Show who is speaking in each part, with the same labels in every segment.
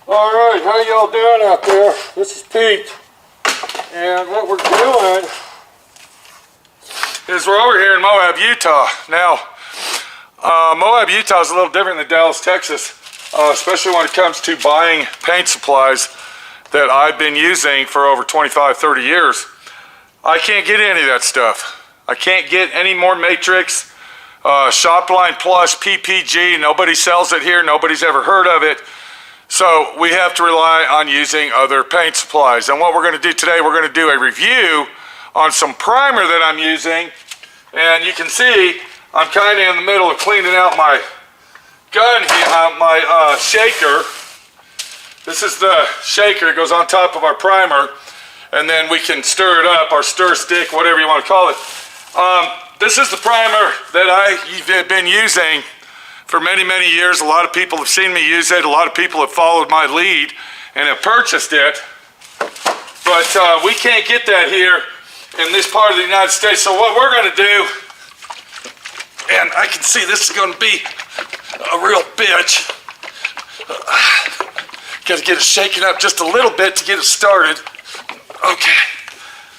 Speaker 1: Alright, how y'all doing out there? This is Pete. And what we're doing is we're over here in Moab, Utah. Now, Moab, Utah is a little different than Dallas, Texas, especially when it comes to buying paint supplies that I've been using for over 25, 30 years. I can't get any of that stuff. I can't get any more Matrix, Shopline Plus, PPG. Nobody sells it here. Nobody's ever heard of it. So we have to rely on using other paint supplies. And what we're going to do today, we're going to do a review on some primer that I'm using. And you can see I'm kind of in the middle of cleaning out my gun here, my shaker. This is the shaker. It goes on top of our primer. And then we can stir it up, our stir stick, whatever you want to call it. This is the primer that I've been using for many, many years. A lot of people have seen me use it. A lot of people have followed my lead and have purchased it. But we can't get that here in this part of the United States. So what we're going to do, and I can see this is going to be a real bitch. Got to get it shaken up just a little bit to get it started. Okay.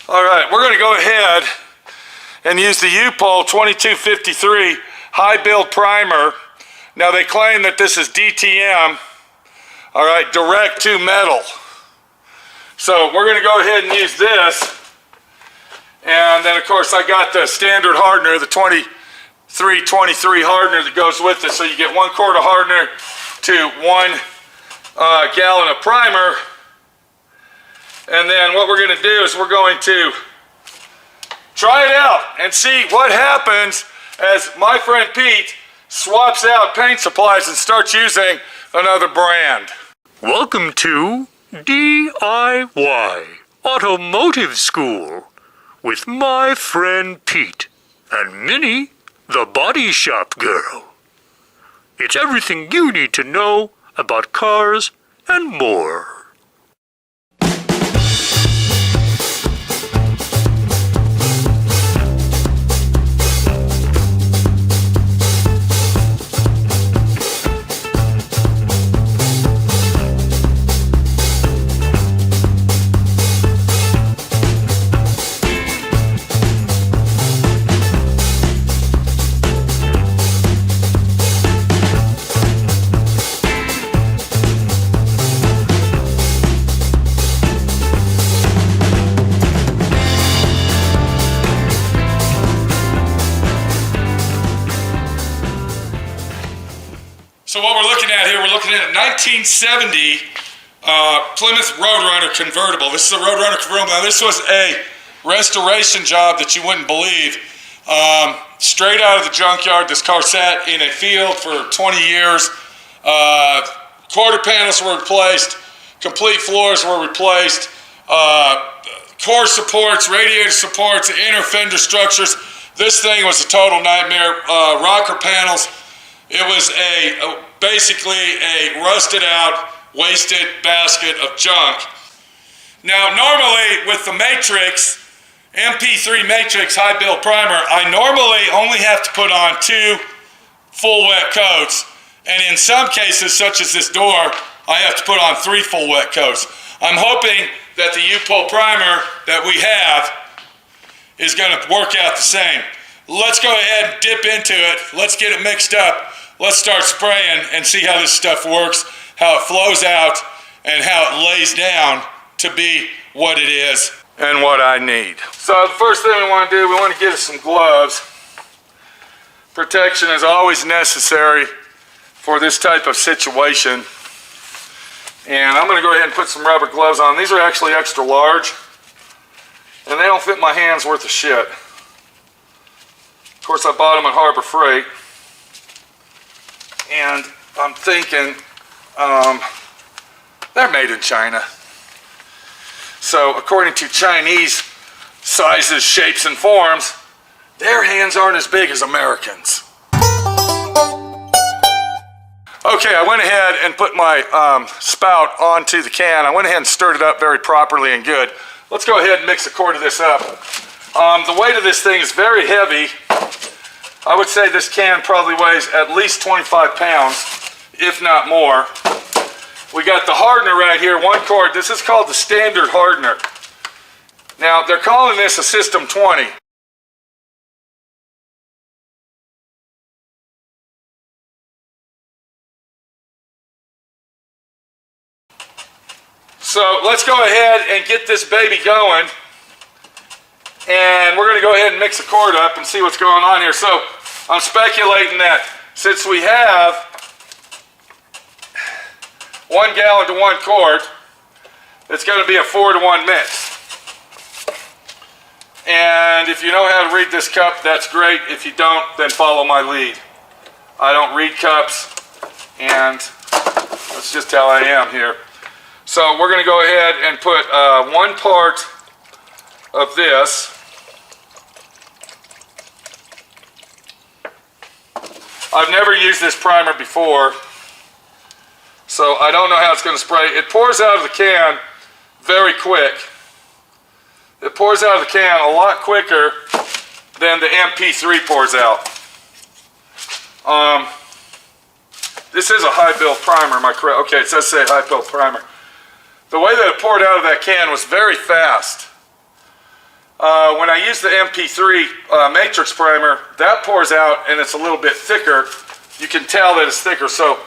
Speaker 1: All right, we're going to go ahead and use the UPOL 2253 high build primer. Now they claim that this is DTM, all right, direct to metal. So we're going to go ahead and use this. And then of course I got the standard hardener, the 2323 hardener that goes with it. So you get 1 quart of hardener to 1 gallon of primer. And then what we're going to do is we're going to try it out and see what happens as my friend Pete swaps out paint supplies and starts using another brand.
Speaker 2: Welcome to D.I.Y. Automotive School with my friend Pete and Minnie, the body shop girl. It's everything you need to know about cars and more.
Speaker 1: So what we're looking at here, we're looking at a 1970 Plymouth Roadrunner convertible. This is a Roadrunner convertible. Now this was a restoration job that you wouldn't believe. Straight out of the junkyard, this car sat in a field for 20 years. Quarter panels were replaced, complete floors were replaced, core supports, radiator supports, inner fender structures. This thing was a total nightmare. Rocker panels. It was basically a rusted out, wasted basket of junk. Now normally with the Matrix, MP3 Matrix high build primer, I normally only have to put on 2 full wet coats. And in some cases, such as this door, I have to put on 3 full wet coats. I'm hoping that the UPOL primer that we have is going to work out the same. Let's go ahead and dip into it. Let's get it mixed up. Let's start spraying and see how this stuff works, how it flows out, and how it lays down to be what it is and what I need. So the first thing we want to do, we want to get us some gloves. Protection is always necessary for this type of situation. And I'm going to go ahead and put some rubber gloves on. These are actually extra large, and they don't fit my hands worth of shit. Of course, I bought them at Harbor Freight. And I'm thinking, they're made in China. So according to Chinese sizes, shapes, and forms, their hands aren't as big as Americans. Okay, I went ahead and put my spout onto the can. I went ahead and stirred it up very properly and good. Let's go ahead and mix a quart of this up. The weight of this thing is very heavy. I would say this can probably weighs at least 25 pounds, if not more. we got the hardener right here, 1 quart. This is called the standard hardener. Now, they're calling this a System 20. So let's go ahead and get this baby going. And we're going to go ahead and mix the quart up and see what's going on here. So I'm speculating that since we have 1 gallon to 1 quart, it's going to be a 4-to-1 mix. And if you know how to read this cup, that's great. If you don't, then follow my lead. I don't read cups, and that's just how I am here. So we're going to go ahead and put 1 part of this. I've never used this primer before, so I don't know how it's going to spray. It pours out of the can very quick. It pours out of the can a lot quicker than the MP3 pours out. This is a high-build primer, am I correct? Okay, it says say high-build primer. The way that it poured out of that can was very fast. When I use the MP3 matrix primer, that pours out and it's a little bit thicker. You can tell that it's thicker, so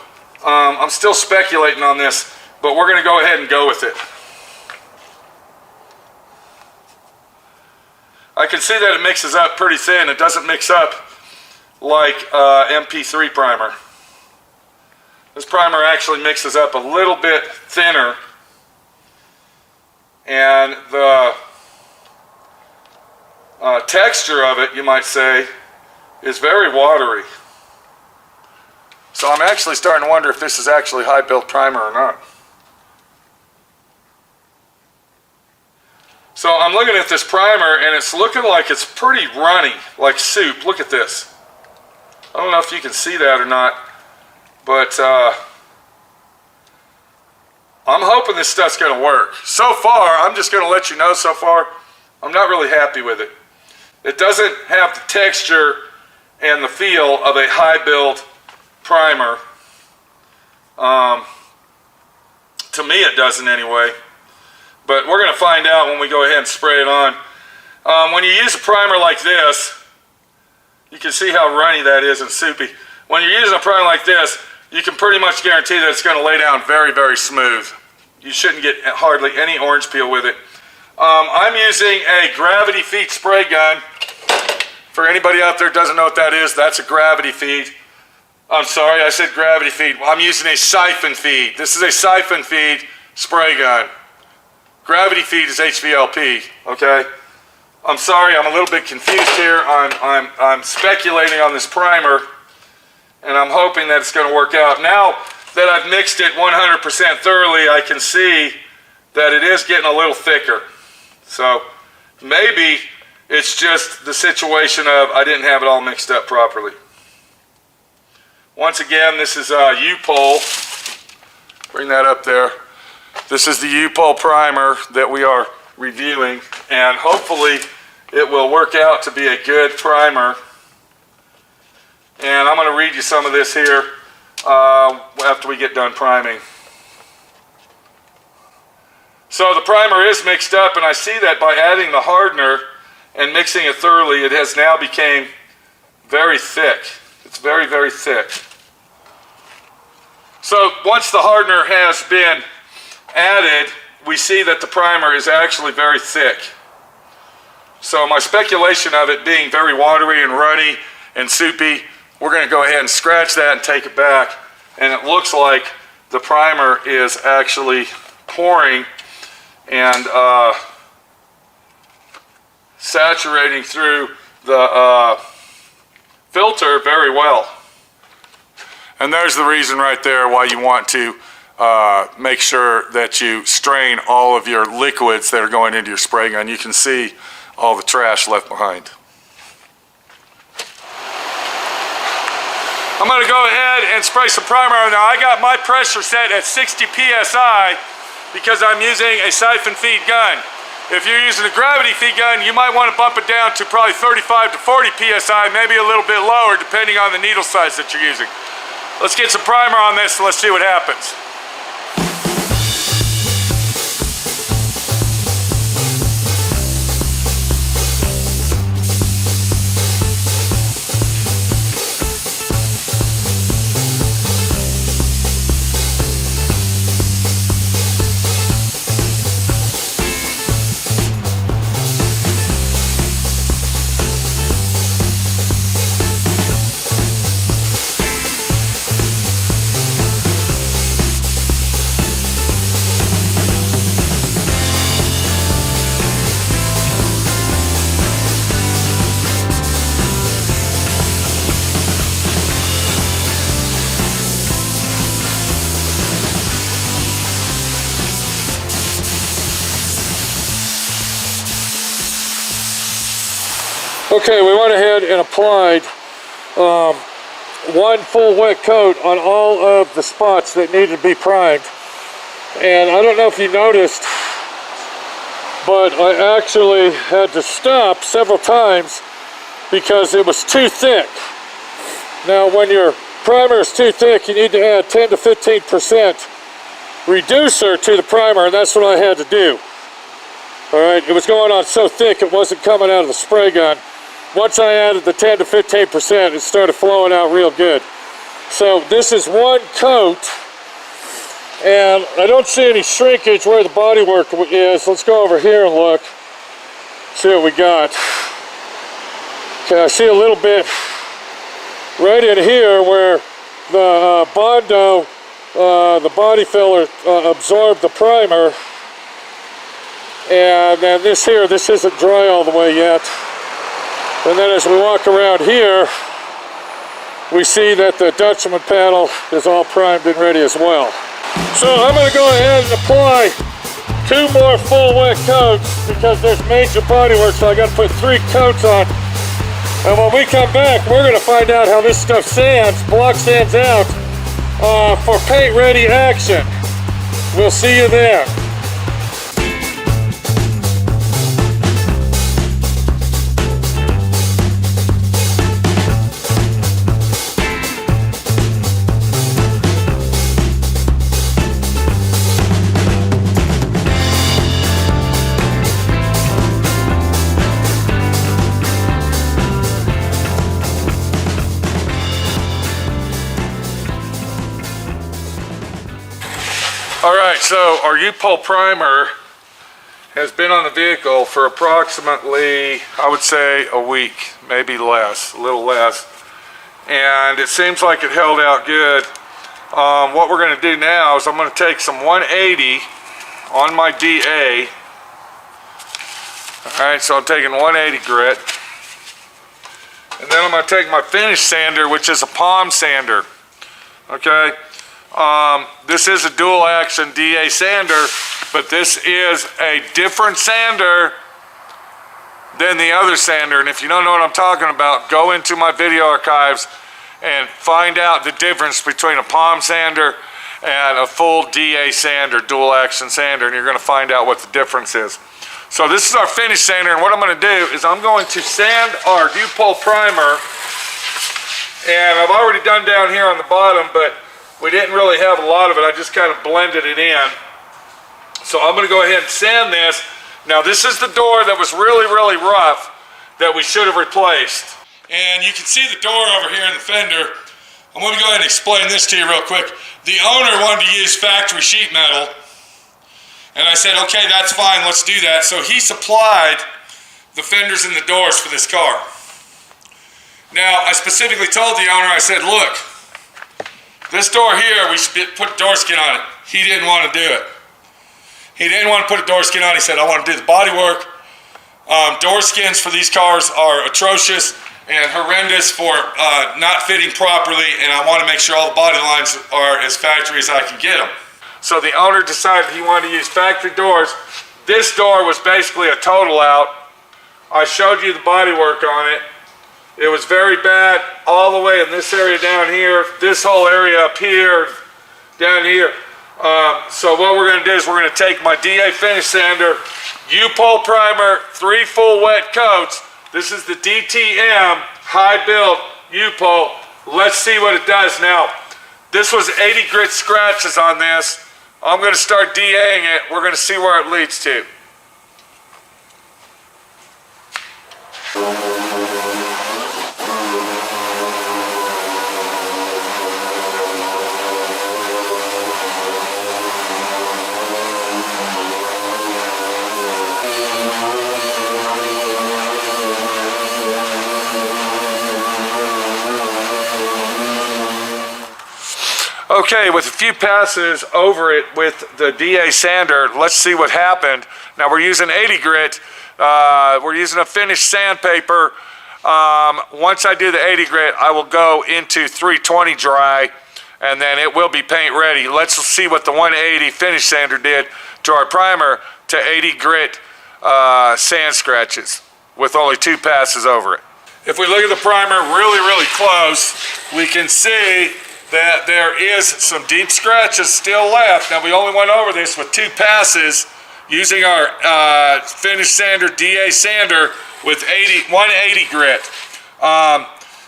Speaker 1: I'm still speculating on this, but we're going to go ahead and go with it. I can see that it mixes up pretty thin. It doesn't mix up like MP3 primer. This primer actually mixes up a little bit thinner, and the texture of it, you might say, is very watery. So I'm actually starting to wonder if this is actually high-build primer or not. So I'm looking at this primer and it's looking like it's pretty runny, like soup. Look at this. I don't know if you can see that or not, but I'm hoping this stuff's going to work. So far, I'm just going to let you know, so far, I'm not really happy with it. It doesn't have the texture and the feel of a high-build primer. To me, it doesn't anyway. But we're going to find out when we go ahead and spray it on. When you use a primer like this, you can see how runny that is and soupy. When you're using a primer like this, you can pretty much guarantee that it's going to lay down very, very smooth. You shouldn't get hardly any orange peel with it. I'm using a gravity feed spray gun. For anybody out there who doesn't know what that is, that's a gravity feed. I'm sorry, I said gravity feed. I'm using a siphon feed. This is a siphon feed spray gun. Gravity feed is HVLP, okay? I'm sorry, I'm a little bit confused here. I'm speculating on this primer, and I'm hoping that it's going to work out. Now that I've mixed it 100% thoroughly, I can see that it is getting a little thicker. So maybe it's just the situation of I didn't have it all mixed up properly. Once again, this is UPOL. Bring that up there. This is the UPOL primer that we are reviewing, and hopefully it will work out to be a good primer. And I'm going to read you some of this here after we get done priming. So the primer is mixed up, and I see that by adding the hardener and mixing it thoroughly, it has now become very thick. It's very, very thick. So once the hardener has been added, we see that the primer is actually very thick. So my speculation of it being very watery and runny and soupy, we're going to go ahead and scratch that and take it back. And it looks like the primer is actually pouring and saturating through the filter very well. And there's the reason right there why you want to make sure that you strain all of your liquids that are going into your spray gun. You can see all the trash left behind. I'm going to go ahead and spray some primer on now. I got my pressure set at 60 psi because I'm using a siphon feed gun. If you're using a gravity feed gun, you might want to bump it down to probably 35 to 40 psi, maybe a little bit lower depending on the needle size that you're using. Let's get some primer on this and let's see what happens.
Speaker 3: Okay, we went ahead and applied one full wet coat on all of the spots that needed to be primed. And I don't know if you noticed, but I actually had to stop several times because it was too thick. Now, when your primer is too thick, you need to add 10 to 15% reducer to the primer, and that's what I had to do. All right, it was going on so thick it wasn't coming out of the spray gun. Once I added the 10 to 15%, it started flowing out real good. So this is one coat, and I don't see any shrinkage where the bodywork is. Let's go over here and look, see what we got. Okay, I see a little bit right in here where the Bondo, the body filler, absorbed the primer. And then this here, this isn't dry all the way yet. And then as we walk around here, we see that the Dutchman panel is all primed and ready as well. So I'm going to go ahead and apply 2 more full wet coats because there's major bodywork, so I got to put 3 coats on. And when we come back, we're going to find out how this stuff sands, block sands out for paint ready action. We'll see you there.
Speaker 1: Alright, so our Upol Primer has been on the vehicle for approximately, I would say, a week, maybe less, a little less. And it seems like it held out good. What we're going to do now is I'm going to take some 180 on my DA. Alright, so I'm taking 180 grit. And then I'm going to take my finish sander, which is a palm sander. Okay? This is a dual action DA sander, but this is a different sander than the other sander. And if you don't know what I'm talking about, go into my video archives and find out the difference between a palm sander and a full DA sander, dual action sander, and you're going to find out what the difference is. So this is our finish sander, and what I'm going to do is I'm going to sand our Upol Primer, and I've already done down here on the bottom, but we didn't really have a lot of it. I just kind of blended it in. So I'm going to go ahead and sand this. Now this is the door that was really, really rough that we should have replaced. And you can see the door over here in the fender. I'm going to go ahead and explain this to you real quick. The owner wanted to use factory sheet metal. And I said, okay, that's fine, let's do that. So he supplied the fenders and the doors for this car. Now, I specifically told the owner, I said, look, this door here, we should put door skin on it. He didn't want to do it. He didn't want to put a door skin on. He said, I want to do the body work. Door skins for these cars are atrocious and horrendous for not fitting properly, and I want to make sure all the body lines are as factory as I can get them. So the owner decided he wanted to use factory doors. This door was basically a total out. I showed you the body work on it. It was very bad all the way in this area down here, this whole area up here, down here. So what we're going to do is we're going to take my DA finish sander, Upol Primer, 3 full wet coats. This is the DTM high build Upol. Let's see what it does now. This was 80 grit scratches on this. I'm going to start DAing it. We're going to see where it leads to. Okay, with a few passes over it with the DA sander, let's see what happened. Now we're using 80 grit. We're using a finished sandpaper. Once I do the 80 grit, I will go into 320 dry, and then it will be paint ready. Let's see what the 180 finish sander did to our primer to 80 grit sand scratches. with only 2 passes over it. If we look at the primer really close, we can see that there is some deep scratches still left. Now we only went over this with 2 passes using our finish sander, D.I.Y sander with 180 grit.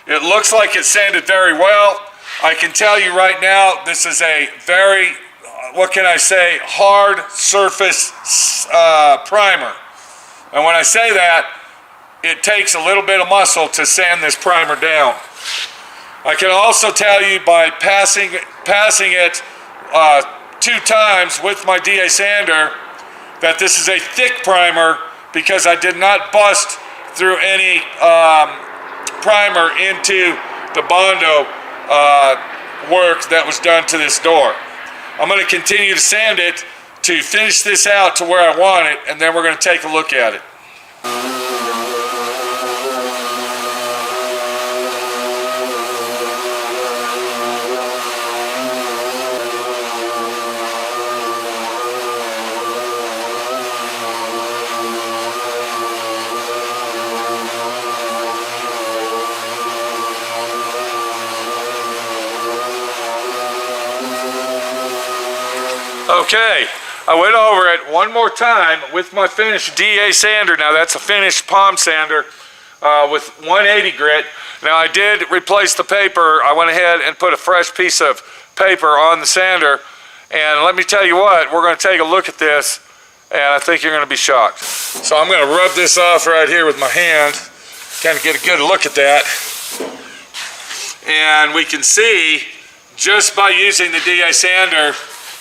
Speaker 1: It looks like it sanded very well. I can tell you right now, this is a very, what can I say, hard surface primer. And when I say that, it takes a little bit of muscle to sand this primer down. I can also tell you by passing it 2 times with my D.I.Y sander that this is a thick primer because I did not bust through any primer into the Bondo work that was done to this door. I'm going to continue to sand it to finish this out to where I want it, and then we're going to take a look at it. Okay, I went over it one more time with my finished D.I.Y sander. Now that's a finished palm sander with 180 grit. Now I did replace the paper. I went ahead and put a fresh piece of paper on the sander. And let me tell you what, we're going to take a look at this, and I think you're going to be shocked. So I'm going to rub this off right here with my hand, kind of get a good look at that. And we can see, just by using the D.I.Y sander,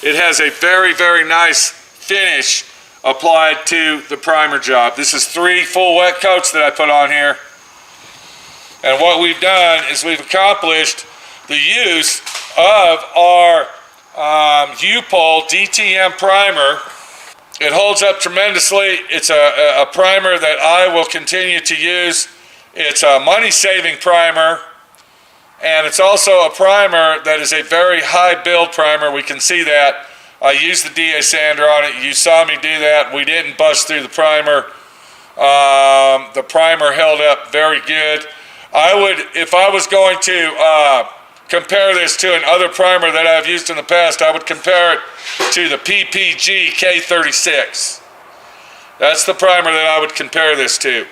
Speaker 1: it has a very nice finish applied to the primer job. This is 3 full wet coats that I put on here. And what we've done is we've accomplished the use of our UPOL DTM Primer. It holds up tremendously. It's a primer that I will continue to use. It's a money-saving primer. And it's also a primer that is a very high build primer. We can see that. I used the D.I.Y sander on it. You saw me do that. We didn't bust through the primer. The primer held up very good. I would, if I was going to compare this to another primer that I've used in the past, I would compare it to the PPG K36. That's the primer that I would compare this to.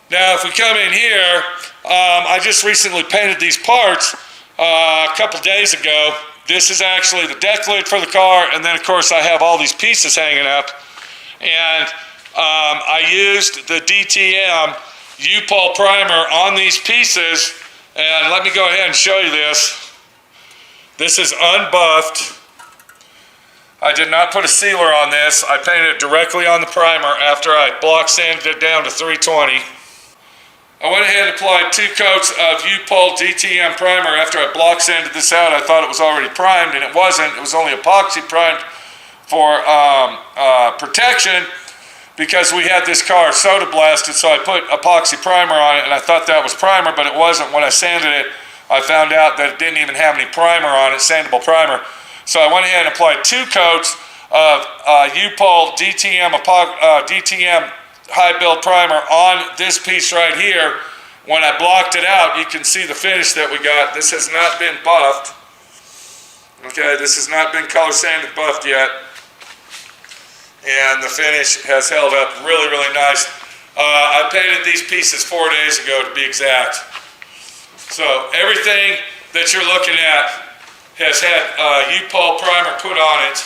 Speaker 1: Now, if we come in here, I just recently painted these parts a couple days ago. This is actually the deck lid for the car, and then of course I have all these pieces hanging up. And I used the DTM UPOL primer on these pieces, and let me go ahead and show you this. This is unbuffed. I did not put a sealer on this. I painted it directly on the primer after I block sanded it down to 320. I went ahead and applied 2 coats of UPOL DTM Primer. After I block sanded this out, I thought it was already primed, and it wasn't. It was only epoxy primed for protection because we had this car soda blasted, so I put epoxy primer on it, and I thought that was primer, but it wasn't. When I sanded it, I found out that it didn't even have any primer on it, sandable primer. So I went ahead and applied 2 coats of UPOL DTM high build primer on this piece right here. When I blocked it out, you can see the finish that we got. This has not been buffed. Okay, this has not been color sanded buffed yet. And the finish has held up really nice. I painted these pieces 4 days ago to be exact. So everything that you're looking at has had UPOL primer put on it.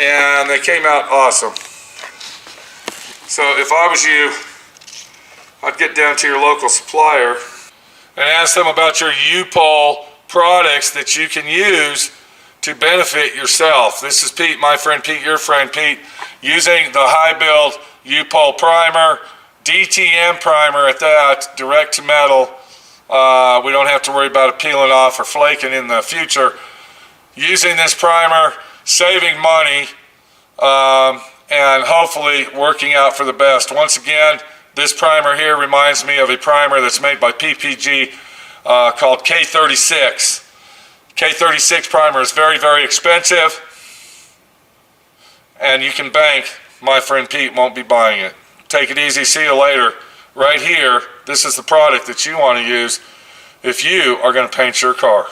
Speaker 1: And they came out awesome. So if I was you, I'd get down to your local supplier and ask them about your UPOL products that you can use to benefit yourself. This is Pete, my friend Pete, your friend Pete, using the high build UPOL primer, DTM primer at that, direct to metal. We don't have to worry about it peeling off or flaking in the future. Using this primer, saving money, and hopefully working out for the best. Once again, this primer here reminds me of a primer that's made by PPG called K36. K36 primer is very expensive, and you can bank my friend Pete won't be buying it. take it easy. See you later. Right here, this is the product that you want to use if you are going to paint your car.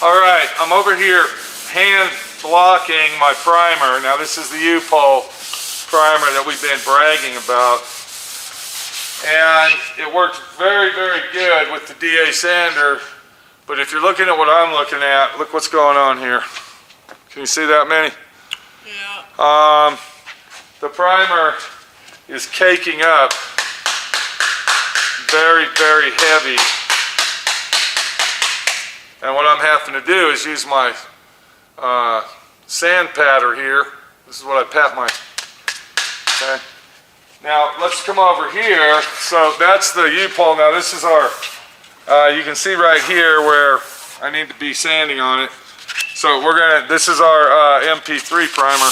Speaker 1: All right, I'm over here hand blocking my primer. Now this is the UPOL Primer that we've been bragging about. And it works very, very good with the DA sander. But if you're looking at what I'm looking at, look what's going on here. Can you see that, Minnie?
Speaker 4: Yeah.
Speaker 1: The primer is caking up very, very heavy. And what I'm having to do is use my sand patter here. This is what I pat my, okay. Now let's come over here. So that's the UPOL. Now this is our, you can see right here where I need to be sanding on it. So this is our MP3 primer.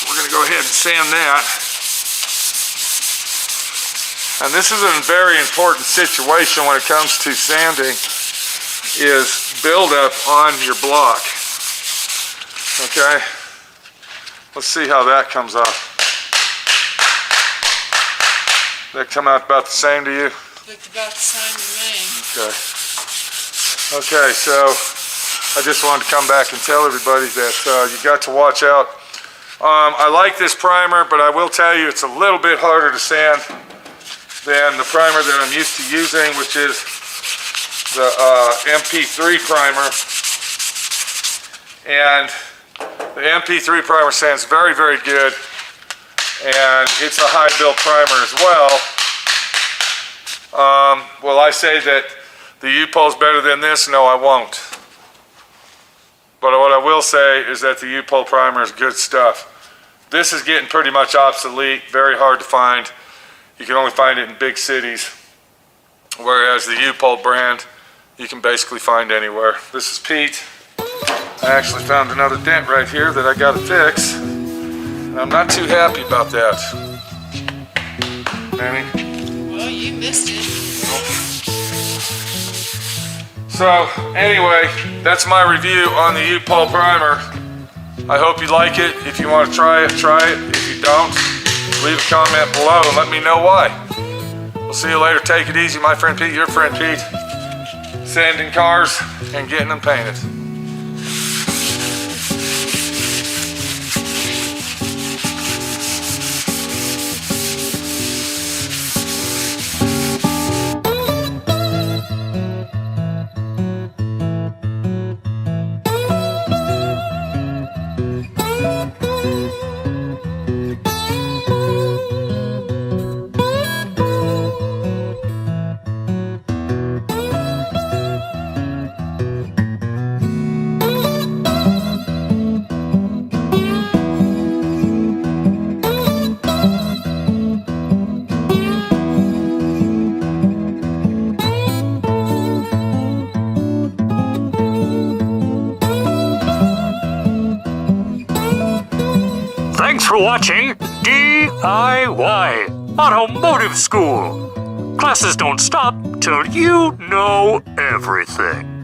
Speaker 1: We're gonna go ahead and sand that. And this is a very important situation when it comes to sanding, is buildup on your block. Okay, let's see how that comes off. That come out about the same to you?
Speaker 4: Looked about the same to me.
Speaker 1: Okay. Okay, so I just wanted to come back and tell everybody that you got to watch out. I like this primer, but I will tell you it's a little bit harder to sand than the primer that I'm used to using, which is the MP3 primer. And the MP3 primer sands very, very good. And it's a high build primer as well. Will I say that the UPOL is better than this? No, I won't. But what I will say is that the UPOL primer is good stuff. This is getting pretty much obsolete, very hard to find. You can only find it in big cities. Whereas the UPOL brand, you can basically find anywhere. This is Pete. I actually found another dent right here that I got to fix. I'm not too happy about that. Manny?
Speaker 4: Well, you missed it.
Speaker 1: So, anyway, that's my review on the UPOL primer. I hope you like it. If you want to try it, try it. If you don't, leave a comment below and let me know why. We'll see you later. Take it easy, my friend Pete, your friend Pete. Sanding cars and getting them painted.
Speaker 2: Thanks for watching D.I.Y. Automotive School. Classes don't stop till you know everything.